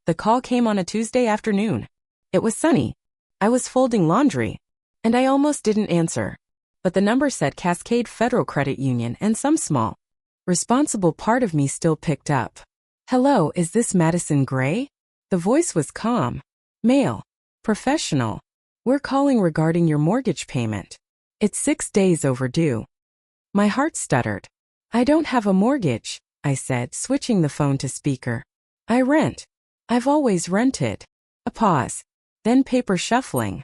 The call came on a Tuesday afternoon. It was sunny. I was folding laundry, and I almost didn't answer. But the number said Cascade Federal Credit Union, and some small, responsible part of me still picked up. "Hello, is this Madison Gray?" The voice was calm. "Male. Professional. We're calling regarding your mortgage payment. It's 6 days overdue." My heart stuttered. "I don't have a mortgage," I said, switching the phone to speaker. "I rent. I've always rented." A pause. Then paper shuffling.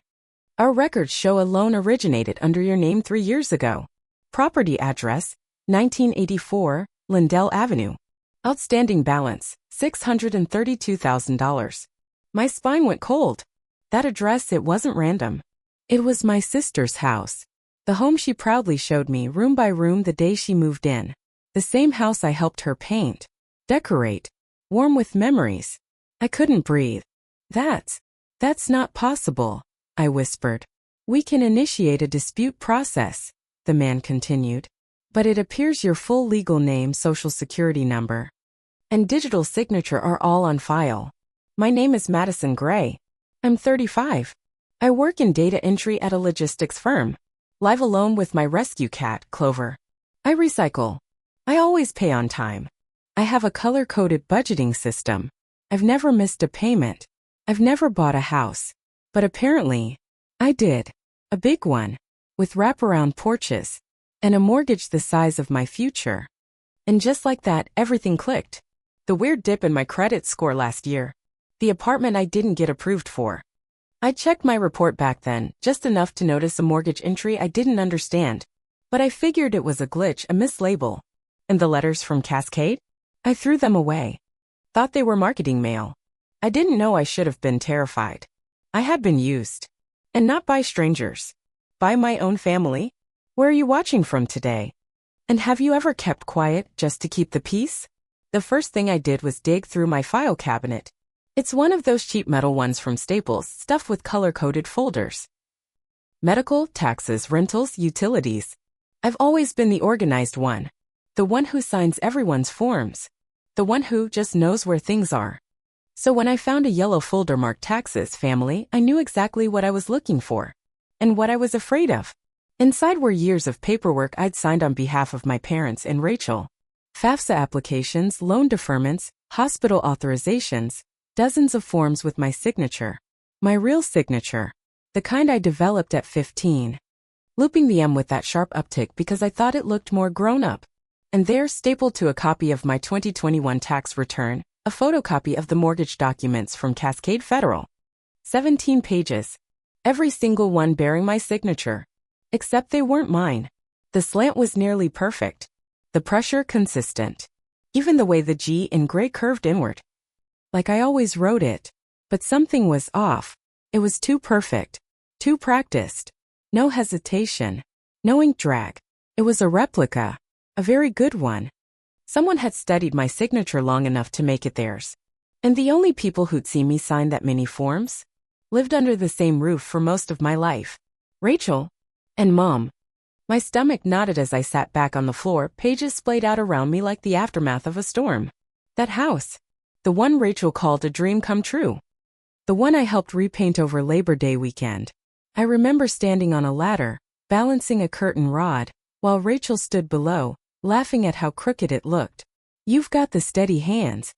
"Our records show a loan originated under your name 3 years ago. Property address, 1984, Lindell Avenue. Outstanding balance, $632,000. My spine went cold. That address, it wasn't random. It was my sister's house. The home she proudly showed me room by room the day she moved in. The same house I helped her paint, decorate, warm with memories. I couldn't breathe. That's not possible," I whispered. "We can initiate a dispute process," the man continued. "But it appears your full legal name, social security number, and digital signature are all on file. My name is Madison Gray. I'm 35. I work in data entry at a logistics firm. Live alone with my rescue cat, Clover. I recycle. I always pay on time. I have a color-coded budgeting system. I've never missed a payment. I've never bought a house. But apparently, I did. A big one, with wraparound porches, and a mortgage the size of my future." And just like that, everything clicked. The weird dip in my credit score last year. The apartment I didn't get approved for. I checked my report back then, just enough to notice a mortgage entry I didn't understand. But I figured it was a glitch, a mislabel. And the letters from Cascade? I threw them away. Thought they were marketing mail. I didn't know I should have been terrified. I had been used. And not by strangers. By my own family. "Where are you watching from today? And have you ever kept quiet just to keep the peace?" The first thing I did was dig through my file cabinet. It's one of those cheap metal ones from Staples, stuffed with color-coded folders. Medical, taxes, rentals, utilities. I've always been the organized one. The one who signs everyone's forms. The one who just knows where things are. So when I found a yellow folder marked taxes, family, I knew exactly what I was looking for. And what I was afraid of. Inside were years of paperwork I'd signed on behalf of my parents and Rachel. FAFSA applications, loan deferments, hospital authorizations, dozens of forms with my signature. My real signature. The kind I developed at 15. Looping the M with that sharp uptick because I thought it looked more grown up. And there, stapled to a copy of my 2021 tax return, a photocopy of the mortgage documents from Cascade Federal. 17 pages. Every single one bearing my signature. Except they weren't mine. The slant was nearly perfect. The pressure consistent. Even the way the G in gray curved inward. Like I always wrote it. But something was off. It was too perfect. Too practiced. No hesitation. No ink drag. It was a replica. A very good one. Someone had studied my signature long enough to make it theirs. And the only people who'd seen me sign that many forms lived under the same roof for most of my life. Rachel and Mom. My stomach knotted as I sat back on the floor, pages splayed out around me like the aftermath of a storm. That house. The one Rachel called a dream come true. The one I helped repaint over Labor Day weekend. I remember standing on a ladder, balancing a curtain rod, while Rachel stood below, laughing at how crooked it looked. "You've got the steady hands,"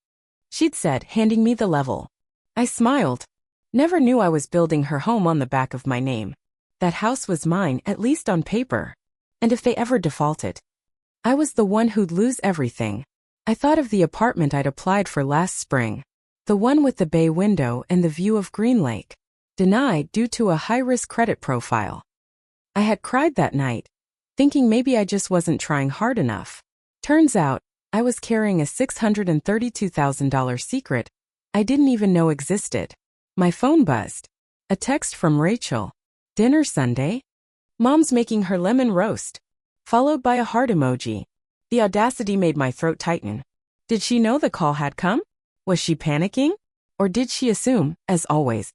she'd said, handing me the level. I smiled. Never knew I was building her home on the back of my name. That house was mine, at least on paper. And if they ever defaulted, I was the one who'd lose everything. I thought of the apartment I'd applied for last spring. The one with the bay window and the view of Green Lake. Denied due to a high-risk credit profile. I had cried that night, thinking maybe I just wasn't trying hard enough. Turns out, I was carrying a $632,000 secret I didn't even know existed. My phone buzzed. A text from Rachel. "Dinner Sunday? Mom's making her lemon roast." Followed by a heart emoji. The audacity made my throat tighten. Did she know the call had come? Was she panicking? Or did she assume, as always,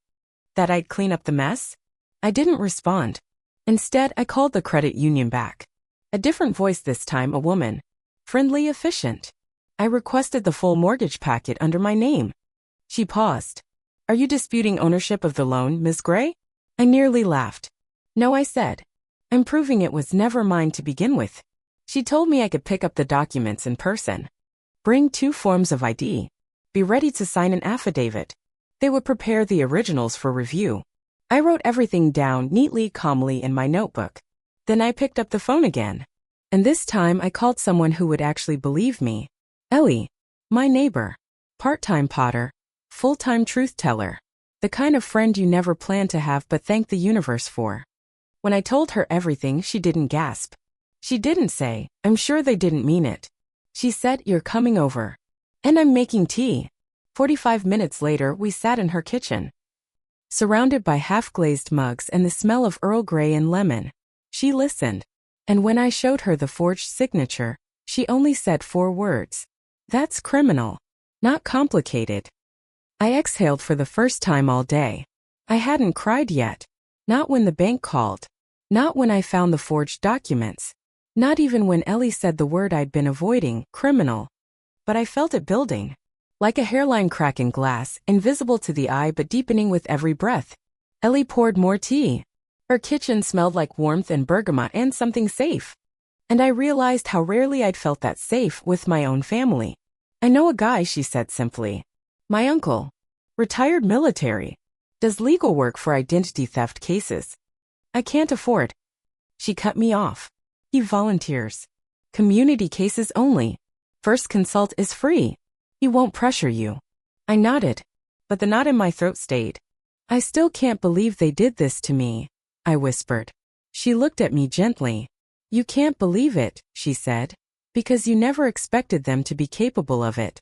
that I'd clean up the mess? I didn't respond. Instead, I called the credit union back. A different voice this time, a woman. Friendly, efficient. I requested the full mortgage packet under my name. She paused. Are you disputing ownership of the loan, Ms. Gray? I nearly laughed. No, I said. I'm proving it was never mine to begin with. She told me I could pick up the documents in person. Bring 2 forms of ID. Be ready to sign an affidavit. They would prepare the originals for review. I wrote everything down neatly, calmly in my notebook. Then I picked up the phone again. And this time I called someone who would actually believe me. Ellie, my neighbor. Part-time potter. Full-time truth-teller. The kind of friend you never planned to have but thank the universe for. When I told her everything, she didn't gasp. She didn't say, I'm sure they didn't mean it. She said, you're coming over. And I'm making tea. 45 minutes later, we sat in her kitchen. Surrounded by half-glazed mugs and the smell of Earl Grey and lemon. She listened. And when I showed her the forged signature, she only said 4 words. That's criminal. Not complicated. I exhaled for the first time all day. I hadn't cried yet. Not when the bank called. Not when I found the forged documents. Not even when Ellie said the word I'd been avoiding, criminal. But I felt it building. Like a hairline crack in glass, invisible to the eye but deepening with every breath. Ellie poured more tea. Her kitchen smelled like warmth and bergamot and something safe. And I realized how rarely I'd felt that safe with my own family. I know a guy, she said simply. My uncle. Retired military. Does legal work for identity theft cases. I can't afford. She cut me off. He volunteers. Community cases only. First consult is free. He won't pressure you. I nodded. But the knot in my throat stayed. I still can't believe they did this to me, I whispered. She looked at me gently. You can't believe it, she said. Because you never expected them to be capable of it.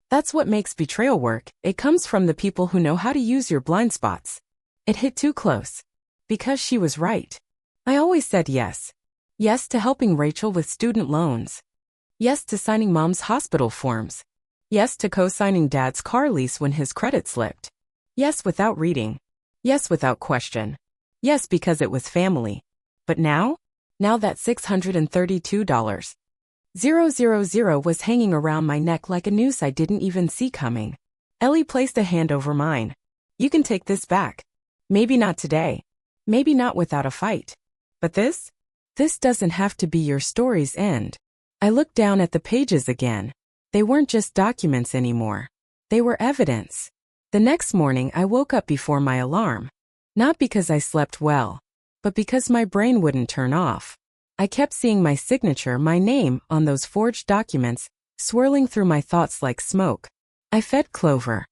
That's what makes betrayal work. It comes from the people who know how to use your blind spots. It hit too close. Because she was right. I always said yes. Yes to helping Rachel with student loans. Yes to signing Mom's hospital forms. Yes to co-signing Dad's car lease when his credit slipped. Yes without reading. Yes without question. Yes because it was family. But now? Now that $632. 000 was hanging around my neck like a noose I didn't even see coming. Ellie placed a hand over mine. You can take this back. Maybe not today. Maybe not without a fight. But this? This doesn't have to be your story's end. I looked down at the pages again. They weren't just documents anymore. They were evidence. The next morning I woke up before my alarm. Not because I slept well, but because my brain wouldn't turn off. I kept seeing my signature, my name, on those forged documents, swirling through my thoughts like smoke. I fed Clover.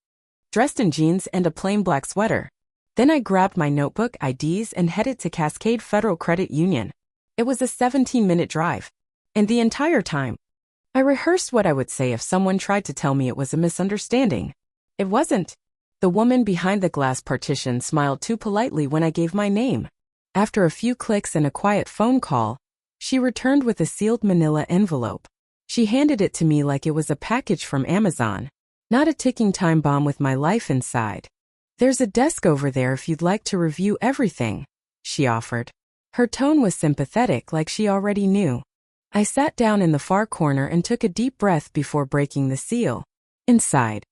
Dressed in jeans and a plain black sweater. Then I grabbed my notebook, IDs, and headed to Cascade Federal Credit Union. It was a 17-minute drive. And the entire time, I rehearsed what I would say if someone tried to tell me it was a misunderstanding. It wasn't. The woman behind the glass partition smiled too politely when I gave my name. After a few clicks and a quiet phone call, she returned with a sealed manila envelope. She handed it to me like it was a package from Amazon, not a ticking time bomb with my life inside. There's a desk over there if you'd like to review everything, she offered. Her tone was sympathetic, like she already knew. I sat down in the far corner and took a deep breath before breaking the seal. Inside.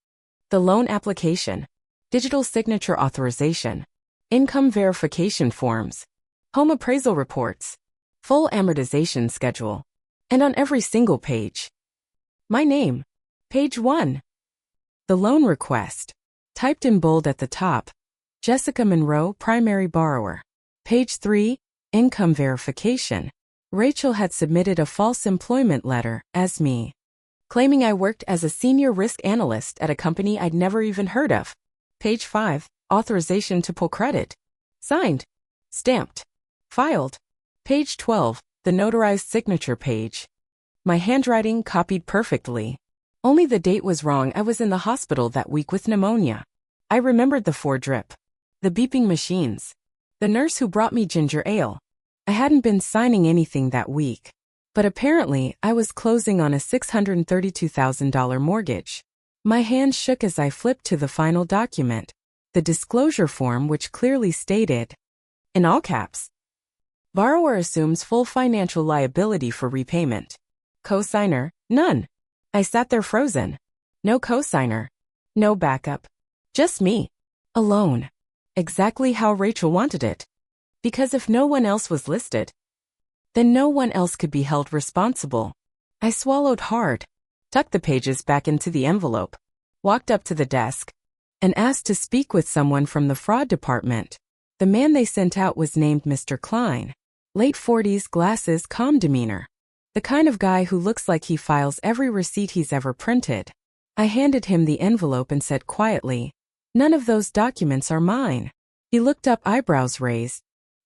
The loan application. Digital signature authorization. Income verification forms. Home appraisal reports. Full amortization schedule. And on every single page. My name. Page 1. The loan request. Typed in bold at the top. Jessica Monroe, primary borrower. Page 3. Income verification. Rachel had submitted a false employment letter, as me. Claiming I worked as a senior risk analyst at a company I'd never even heard of. Page 5. Authorization to pull credit. Signed. Stamped. Filed. Page 12. The notarized signature page. My handwriting copied perfectly. Only the date was wrong. I was in the hospital that week with pneumonia. I remembered the 4-drip. The beeping machines. The nurse who brought me ginger ale. I hadn't been signing anything that week. But apparently, I was closing on a $632,000 mortgage. My hands shook as I flipped to the final document. The disclosure form, which clearly stated, in all caps, borrower assumes full financial liability for repayment. Cosigner, none. I sat there frozen. No cosigner. No backup. Just me. Alone. Exactly how Rachel wanted it. Because if no one else was listed, then no one else could be held responsible. I swallowed hard, tucked the pages back into the envelope, walked up to the desk, and asked to speak with someone from the fraud department. The man they sent out was named Mr. Klein. Late 40s, glasses, calm demeanor. The kind of guy who looks like he files every receipt he's ever printed. I handed him the envelope and said quietly, "None of those documents are mine." He looked up, eyebrows raised,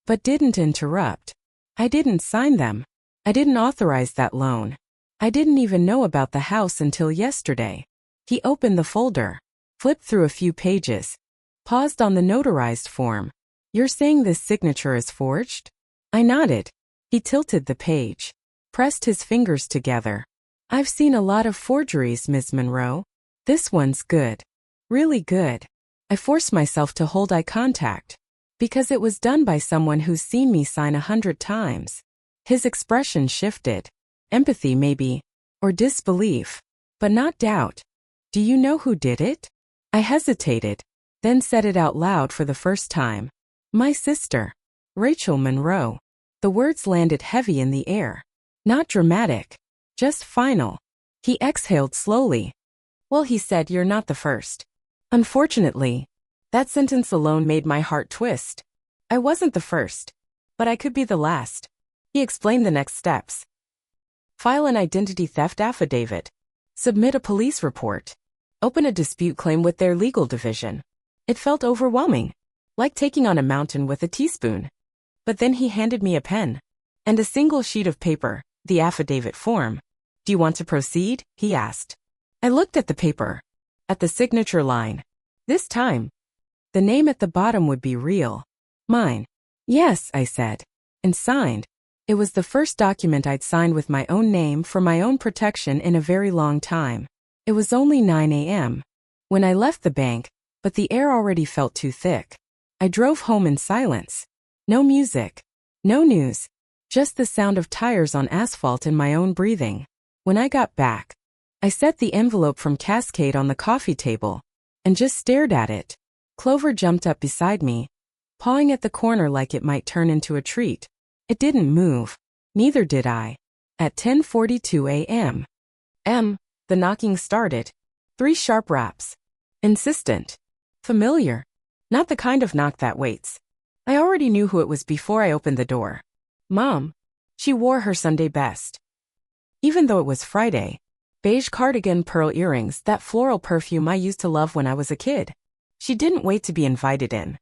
but didn't interrupt. "I didn't sign them. I didn't authorize that loan. I didn't even know about the house until yesterday." He opened the folder, flipped through a few pages, paused on the notarized form. "You're saying this signature is forged?" I nodded. He tilted the page, pressed his fingers together. "I've seen a lot of forgeries, Ms. Monroe. This one's good. Really good." I forced myself to hold eye contact, because it was done by someone who's seen me sign 100 times. His expression shifted. Empathy maybe, or disbelief, but not doubt. "Do you know who did it?" I hesitated, then said it out loud for the first time. "My sister, Rachel Monroe." The words landed heavy in the air. Not dramatic, just final. He exhaled slowly. "Well," he said, "you're not the first." Unfortunately, that sentence alone made my heart twist. I wasn't the first, but I could be the last. He explained the next steps. File an identity theft affidavit. Submit a police report. Open a dispute claim with their legal division. It felt overwhelming, like taking on a mountain with a teaspoon. But then he handed me a pen and a single sheet of paper, the affidavit form. "Do you want to proceed?" he asked. I looked at the paper, at the signature line. This time, the name at the bottom would be real. Mine. "Yes," I said, and signed. It was the first document I'd signed with my own name for my own protection in a very long time. It was only 9 a.m. when I left the bank, but the air already felt too thick. I drove home in silence. No music, no news, just the sound of tires on asphalt and my own breathing. When I got back, I set the envelope from Cascade on the coffee table and just stared at it. Clover jumped up beside me, pawing at the corner like it might turn into a treat. It didn't move. Neither did I. At 10:42 a.m. The knocking started. 3 sharp raps. Insistent. Familiar. Not the kind of knock that waits. I already knew who it was before I opened the door. Mom. She wore her Sunday best. Even though it was Friday. Beige cardigan, pearl earrings, that floral perfume I used to love when I was a kid. She didn't wait to be invited in.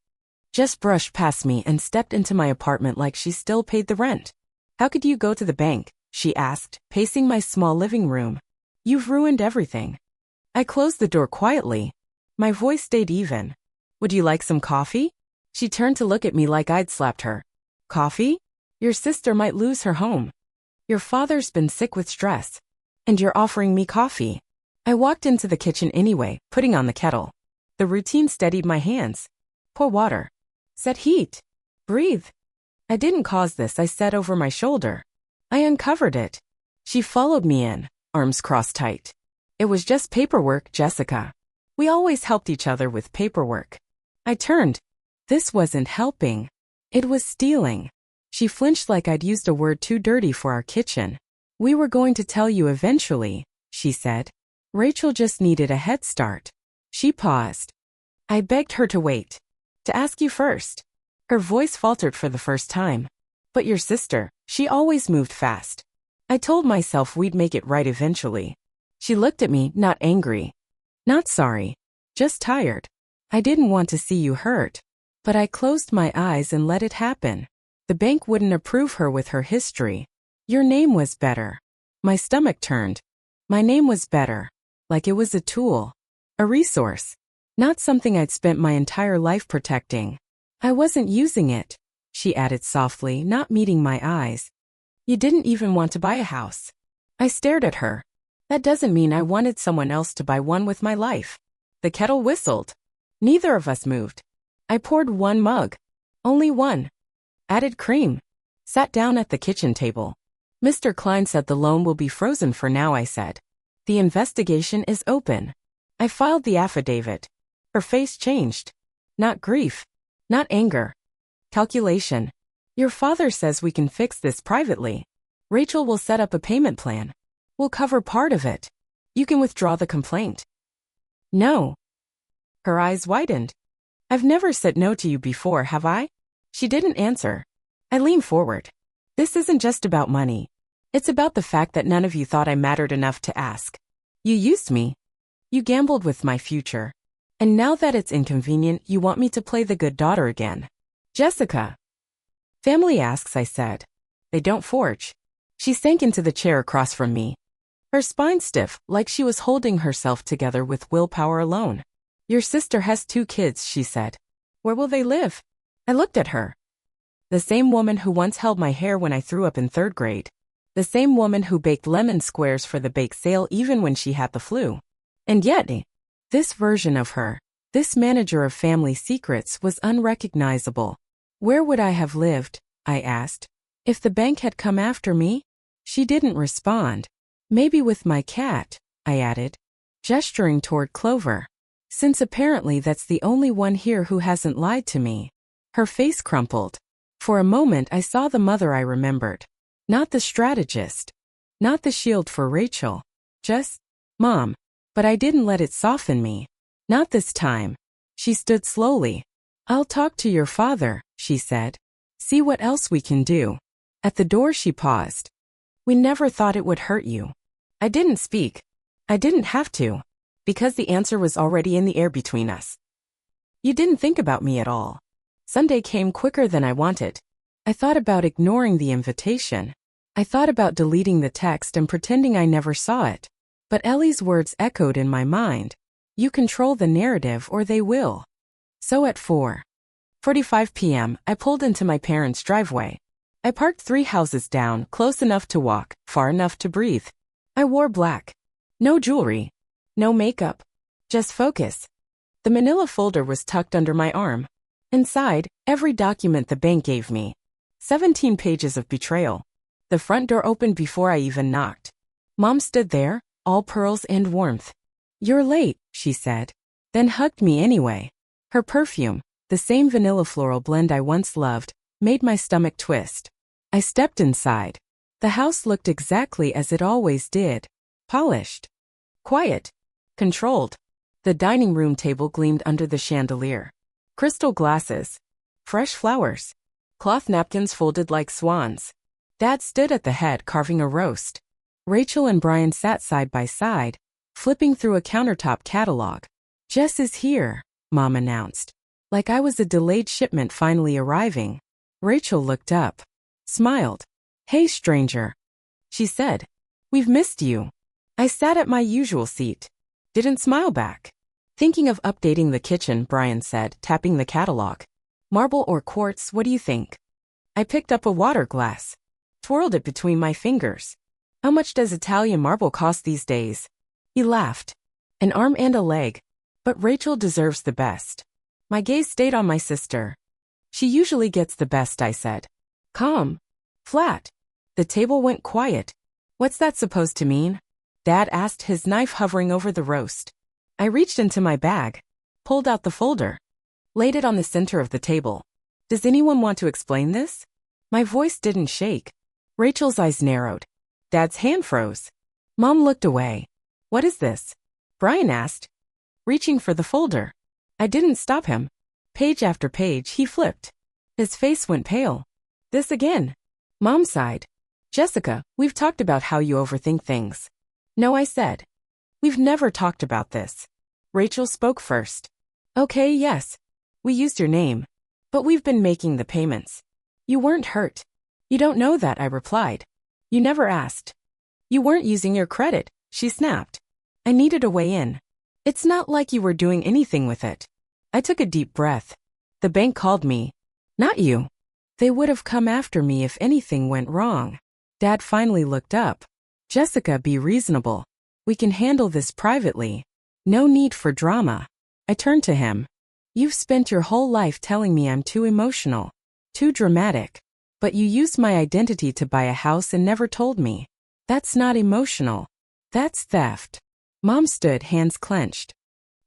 Just brushed past me and stepped into my apartment like she still paid the rent. "How could you go to the bank?" she asked, pacing my small living room. "You've ruined everything." I closed the door quietly. My voice stayed even. "Would you like some coffee?" She turned to look at me like I'd slapped her. "Coffee? Your sister might lose her home. Your father's been sick with stress. And you're offering me coffee." I walked into the kitchen anyway, putting on the kettle. The routine steadied my hands. Pour water. Set heat. Breathe. "I didn't cause this," I said over my shoulder. "I uncovered it." She followed me in, arms crossed tight. "It was just paperwork, Jessica. We always helped each other with paperwork." I turned. This wasn't helping. It was stealing. She flinched like I'd used a word too dirty for our kitchen. "We were going to tell you eventually," she said. "Rachel just needed a head start." She paused. I begged her to wait. "To ask you first." Her voice faltered for the first time. "But your sister, she always moved fast." I told myself we'd make it right eventually. She looked at me, not angry. "Not sorry. Just tired. I didn't want to see you hurt." But I closed my eyes and let it happen. The bank wouldn't approve her with her history. Your name was better. My stomach turned. My name was better. Like it was a tool. A resource. Not something I'd spent my entire life protecting. I wasn't using it, she added softly, not meeting my eyes. You didn't even want to buy a house. I stared at her. That doesn't mean I wanted someone else to buy one with my life. The kettle whistled. Neither of us moved. I poured 1 mug. Only 1. Added cream. Sat down at the kitchen table. Mr. Klein said the loan will be frozen for now, I said. The investigation is open. I filed the affidavit. Her face changed. Not grief. Not anger. Calculation. Your father says we can fix this privately. Rachel will set up a payment plan. We'll cover part of it. You can withdraw the complaint. No. Her eyes widened. I've never said no to you before, have I? She didn't answer. I leaned forward. This isn't just about money. It's about the fact that none of you thought I mattered enough to ask. You used me. You gambled with my future. And now that it's inconvenient, you want me to play the good daughter again. Jessica. Family asks, I said. They don't forge. She sank into the chair across from me. Her spine stiff, like she was holding herself together with willpower alone. Your sister has 2 kids, she said. Where will they live? I looked at her. The same woman who once held my hair when I threw up in 3rd grade. The same woman who baked lemon squares for the bake sale even when she had the flu. And yet, this version of her, this manager of family secrets, was unrecognizable. Where would I have lived, I asked, if the bank had come after me? She didn't respond. Maybe with my cat, I added, gesturing toward Clover. Since apparently that's the only one here who hasn't lied to me. Her face crumpled. For a moment I saw the mother I remembered. Not the strategist. Not the shield for Rachel. Just, Mom. But I didn't let it soften me. Not this time. She stood slowly. I'll talk to your father, she said. See what else we can do. At the door she paused. We never thought it would hurt you. I didn't speak. I didn't have to. Because the answer was already in the air between us. You didn't think about me at all. Sunday came quicker than I wanted. I thought about ignoring the invitation. I thought about deleting the text and pretending I never saw it. But Ellie's words echoed in my mind. You control the narrative or they will. So at 4:45 p.m., I pulled into my parents' driveway. I parked 3 houses down, close enough to walk, far enough to breathe. I wore black. No jewelry. No makeup. Just focus. The manila folder was tucked under my arm. Inside, every document the bank gave me. 17 pages of betrayal. The front door opened before I even knocked. Mom stood there, all pearls and warmth. You're late, she said. Then hugged me anyway. Her perfume, the same vanilla floral blend I once loved, made my stomach twist. I stepped inside. The house looked exactly as it always did. Polished. Quiet. Controlled. The dining room table gleamed under the chandelier. Crystal glasses. Fresh flowers. Cloth napkins folded like swans. Dad stood at the head carving a roast. Rachel and Brian sat side by side, flipping through a countertop catalog. Jess is here, Mom announced. Like I was a delayed shipment finally arriving. Rachel looked up. Smiled. Hey, stranger. She said. We've missed you. I sat at my usual seat. Didn't smile back. Thinking of updating the kitchen, Brian said, tapping the catalog. Marble or quartz, what do you think? I picked up a water glass. Twirled it between my fingers. How much does Italian marble cost these days? He laughed. An arm and a leg. But Rachel deserves the best. My gaze stayed on my sister. She usually gets the best, I said. Calm. Flat. The table went quiet. What's that supposed to mean? Dad asked, his knife hovering over the roast. I reached into my bag. Pulled out the folder. Laid it on the center of the table. Does anyone want to explain this? My voice didn't shake. Rachel's eyes narrowed. Dad's hand froze. Mom looked away. What is this? Brian asked, reaching for the folder. I didn't stop him. Page after page he flipped. His face went pale. This again. Mom sighed. Jessica, we've talked about how you overthink things. No, I said. We've never talked about this. Rachel spoke first. Okay, yes. We used your name. But we've been making the payments. You weren't hurt. You don't know that, I replied. You never asked. You weren't using your credit, she snapped. I needed a way in. It's not like you were doing anything with it. I took a deep breath. The bank called me. Not you. They would have come after me if anything went wrong. Dad finally looked up. Jessica, be reasonable. We can handle this privately. No need for drama. I turned to him. You've spent your whole life telling me I'm too emotional, too dramatic. But you used my identity to buy a house and never told me. That's not emotional. That's theft. Mom stood, hands clenched.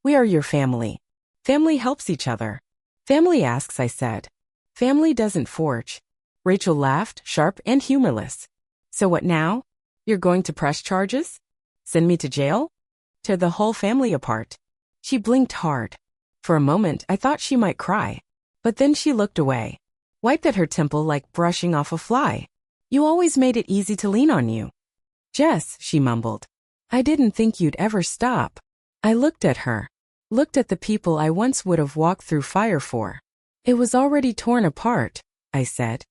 We are your family. Family helps each other. Family asks, I said. Family doesn't forge. Rachel laughed, sharp and humorless. So what now? You're going to press charges? Send me to jail? Tear the whole family apart? She blinked hard. For a moment, I thought she might cry. But then she looked away, wiped at her temple like brushing off a fly. You always made it easy to lean on you. Jess, she mumbled. I didn't think you'd ever stop. I looked at her. Looked at the people I once would have walked through fire for. It was already torn apart, I said.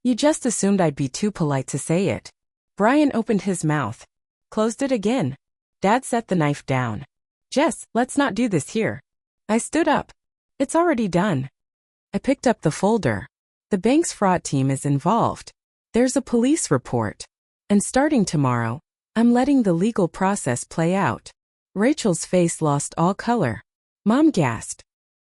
You just assumed I'd be too polite to say it. Brian opened his mouth. Closed it again. Dad set the knife down. Jess, let's not do this here. I stood up. It's already done. I picked up the folder. The bank's fraud team is involved. There's a police report. And starting tomorrow, I'm letting the legal process play out. Rachel's face lost all color. Mom gasped.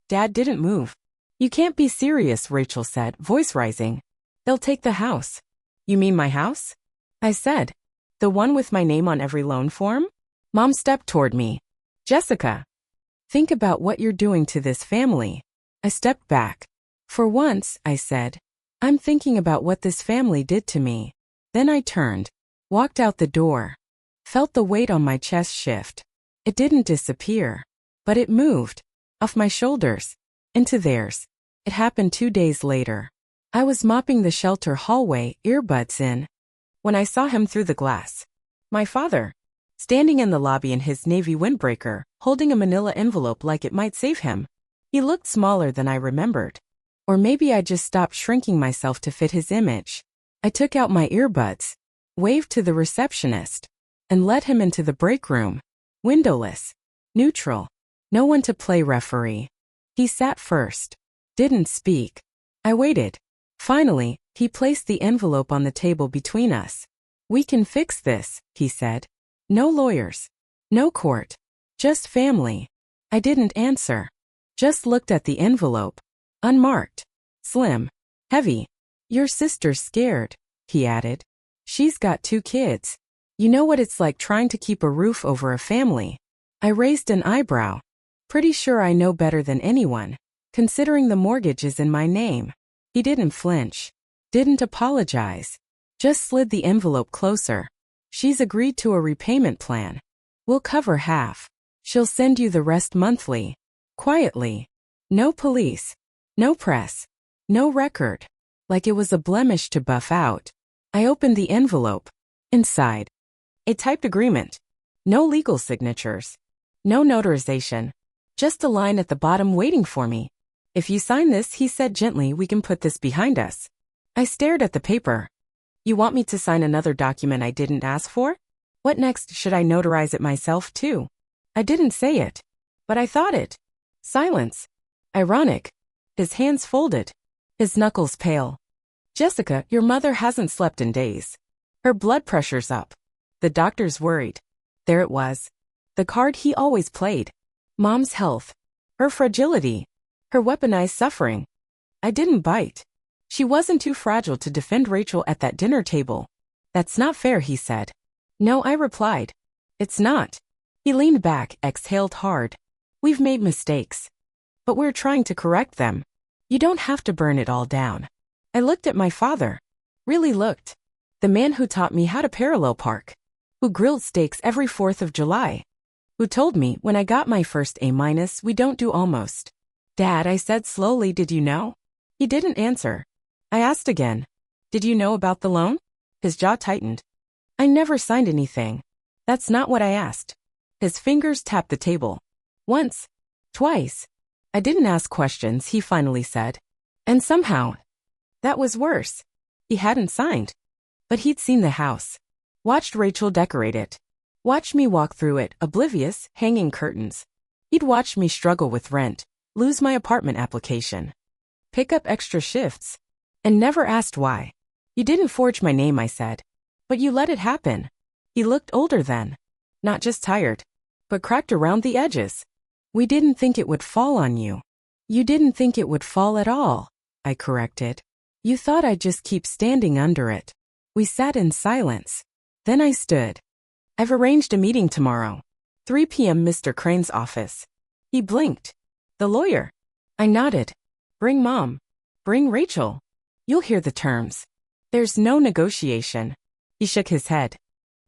Dad didn't move. You can't be serious, Rachel said, voice rising. They'll take the house. You mean my house? I said. The one with my name on every loan form? Mom stepped toward me. Jessica. Think about what you're doing to this family. I stepped back. For once, I said, I'm thinking about what this family did to me. Then I turned, walked out the door, felt the weight on my chest shift. It didn't disappear, but it moved, off my shoulders, into theirs. It happened 2 days later. I was mopping the shelter hallway, earbuds in, when I saw him through the glass. My father, standing in the lobby in his navy windbreaker, holding a manila envelope like it might save him. He looked smaller than I remembered. Or maybe I just stopped shrinking myself to fit his image. I took out my earbuds, waved to the receptionist, and led him into the break room. Windowless, neutral, no one to play referee. He sat first, didn't speak. I waited. Finally, he placed the envelope on the table between us. We can fix this, he said. No lawyers. No court. Just family. I didn't answer. Just looked at the envelope. Unmarked. Slim. Heavy. Your sister's scared, he added. She's got 2 kids. You know what it's like trying to keep a roof over a family. I raised an eyebrow. Pretty sure I know better than anyone, considering the mortgage is in my name. He didn't flinch. Didn't apologize. Just slid the envelope closer. She's agreed to a repayment plan. We'll cover half. She'll send you the rest monthly. Quietly. No police. No press. No record. Like it was a blemish to buff out. I opened the envelope. Inside. A typed agreement. No legal signatures. No notarization. Just a line at the bottom waiting for me. If you sign this, he said gently, we can put this behind us. I stared at the paper. You want me to sign another document I didn't ask for? What next? Should I notarize it myself too? I didn't say it, but I thought it. Silence. Ironic. His hands folded. His knuckles pale. Jessica, your mother hasn't slept in days. Her blood pressure's up. The doctor's worried. There it was. The card he always played. Mom's health. Her fragility. Her weaponized suffering. I didn't bite. She wasn't too fragile to defend Rachel at that dinner table. That's not fair, he said. No, I replied. It's not. He leaned back, exhaled hard. We've made mistakes. But we're trying to correct them. You don't have to burn it all down. I looked at my father. Really looked. The man who taught me how to parallel park. Who grilled steaks every 4th of July. Who told me when I got my first A-, we don't do almost. Dad, I said slowly, did you know? He didn't answer. I asked again. Did you know about the loan? His jaw tightened. I never signed anything. That's not what I asked. His fingers tapped the table. Once. Twice. I didn't ask questions, he finally said. And somehow, that was worse. He hadn't signed. But he'd seen the house. Watched Rachel decorate it. Watched me walk through it, oblivious, hanging curtains. He'd watched me struggle with rent, lose my apartment application, pick up extra shifts, and never asked why. You didn't forge my name, I said. But you let it happen. He looked older then. Not just tired, but cracked around the edges. We didn't think it would fall on you. You didn't think it would fall at all, I corrected. You thought I'd just keep standing under it. We sat in silence. Then I stood. I've arranged a meeting tomorrow. 3 p.m. Mr. Crane's office. He blinked. The lawyer. I nodded. Bring Mom. Bring Rachel. You'll hear the terms. There's no negotiation. He shook his head.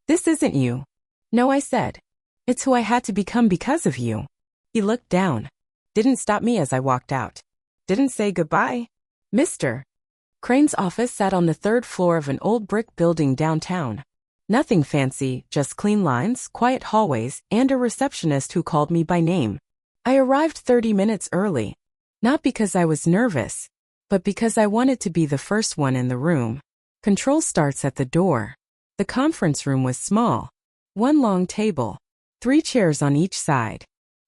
This isn't you. No, I said. It's who I had to become because of you. He looked down. Didn't stop me as I walked out. Didn't say goodbye. Mr. Crane's office sat on the third floor of an old brick building downtown. Nothing fancy, just clean lines, quiet hallways, and a receptionist who called me by name. I arrived 30 minutes early. Not because I was nervous, but because I wanted to be the first one in the room. Control starts at the door. The conference room was small. One long table. 3 chairs on each side.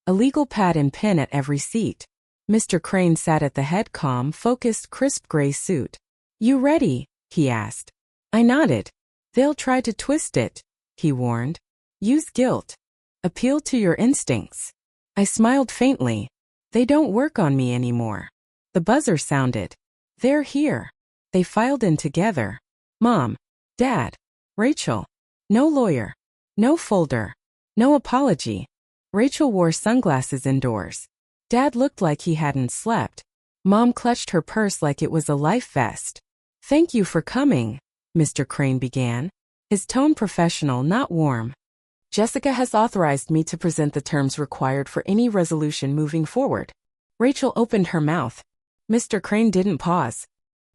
A legal pad and pen at every seat. Mr. Crane sat at the head, calm, focused, crisp gray suit. You ready? He asked. I nodded. They'll try to twist it, he warned. Use guilt. Appeal to your instincts. I smiled faintly. They don't work on me anymore. The buzzer sounded. They're here. They filed in together. Mom. Dad. Rachel. No lawyer. No folder. No apology. Rachel wore sunglasses indoors. Dad looked like he hadn't slept. Mom clutched her purse like it was a life vest. Thank you for coming, Mr. Crane began, his tone professional, not warm. Jessica has authorized me to present the terms required for any resolution moving forward. Rachel opened her mouth. Mr. Crane didn't pause.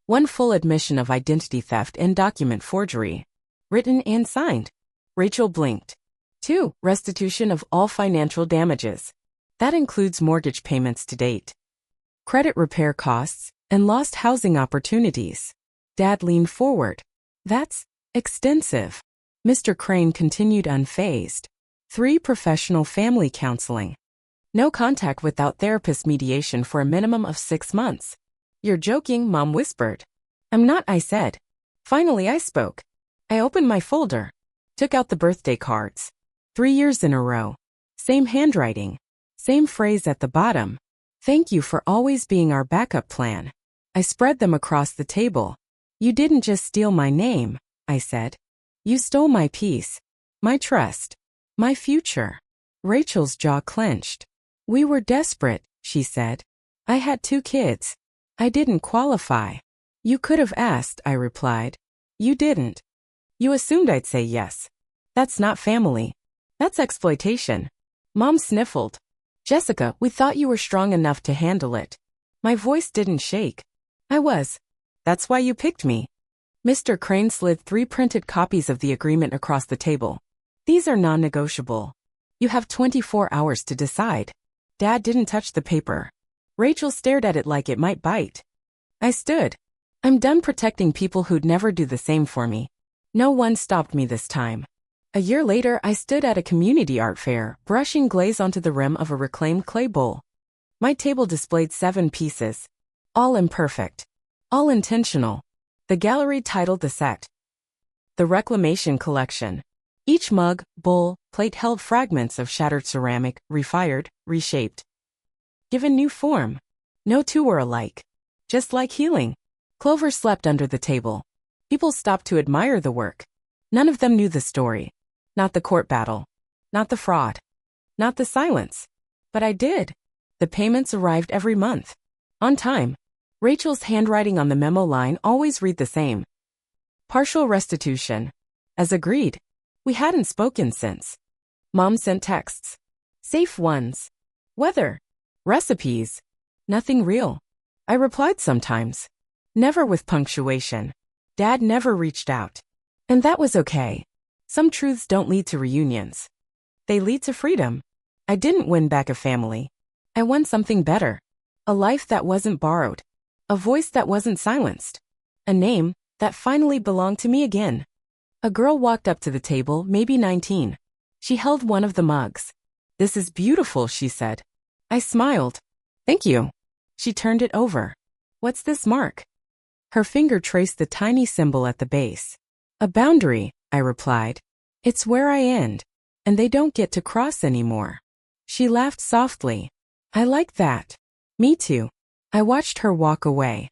1 full admission of identity theft and document forgery. Written and signed. Rachel blinked. 2. Restitution of all financial damages. That includes mortgage payments to date, credit repair costs, and lost housing opportunities. Dad leaned forward. That's extensive. Mr. Crane continued unfazed. 3. Professional family counseling. No contact without therapist mediation for a minimum of 6 months. You're joking, Mom whispered. I'm not, I said. Finally, I spoke. I opened my folder. Took out the birthday cards. 3 years in a row. Same handwriting. Same phrase at the bottom. Thank you for always being our backup plan. I spread them across the table. You didn't just steal my name, I said. You stole my peace, my trust, my future. Rachel's jaw clenched. We were desperate, she said. I had 2 kids. I didn't qualify. You could have asked, I replied. You didn't. You assumed I'd say yes. That's not family. That's exploitation. Mom sniffled. Jessica, we thought you were strong enough to handle it. My voice didn't shake. I was. That's why you picked me. Mr. Crane slid 3 printed copies of the agreement across the table. These are non-negotiable. You have 24 hours to decide. Dad didn't touch the paper. Rachel stared at it like it might bite. I stood. I'm done protecting people who'd never do the same for me. No one stopped me this time. A year later, I stood at a community art fair, brushing glaze onto the rim of a reclaimed clay bowl. My table displayed 7 pieces. All imperfect. All intentional. The gallery titled the set, The Reclamation Collection. Each mug, bowl, plate held fragments of shattered ceramic, refired, reshaped. Given new form. No 2 were alike. Just like healing. Clover slept under the table. People stopped to admire the work. None of them knew the story. Not the court battle. Not the fraud. Not the silence. But I did. The payments arrived every month. On time. Rachel's handwriting on the memo line always read the same. Partial restitution. As agreed. We hadn't spoken since. Mom sent texts. Safe ones. Weather. Recipes. Nothing real. I replied sometimes. Never with punctuation. Dad never reached out. And that was okay. Some truths don't lead to reunions. They lead to freedom. I didn't win back a family. I won something better. A life that wasn't borrowed. A voice that wasn't silenced. A name that finally belonged to me again. A girl walked up to the table, maybe 19. She held one of the mugs. This is beautiful, she said. I smiled. Thank you. She turned it over. What's this mark? Her finger traced the tiny symbol at the base. A boundary, I replied. It's where I end, and they don't get to cross anymore. She laughed softly. I like that. Me too. I watched her walk away.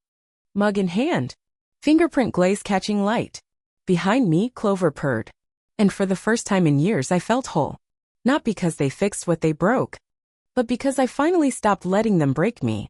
Mug in hand. Fingerprint glaze catching light. Behind me, Clover purred. And for the first time in years I felt whole. Not because they fixed what they broke, but because I finally stopped letting them break me.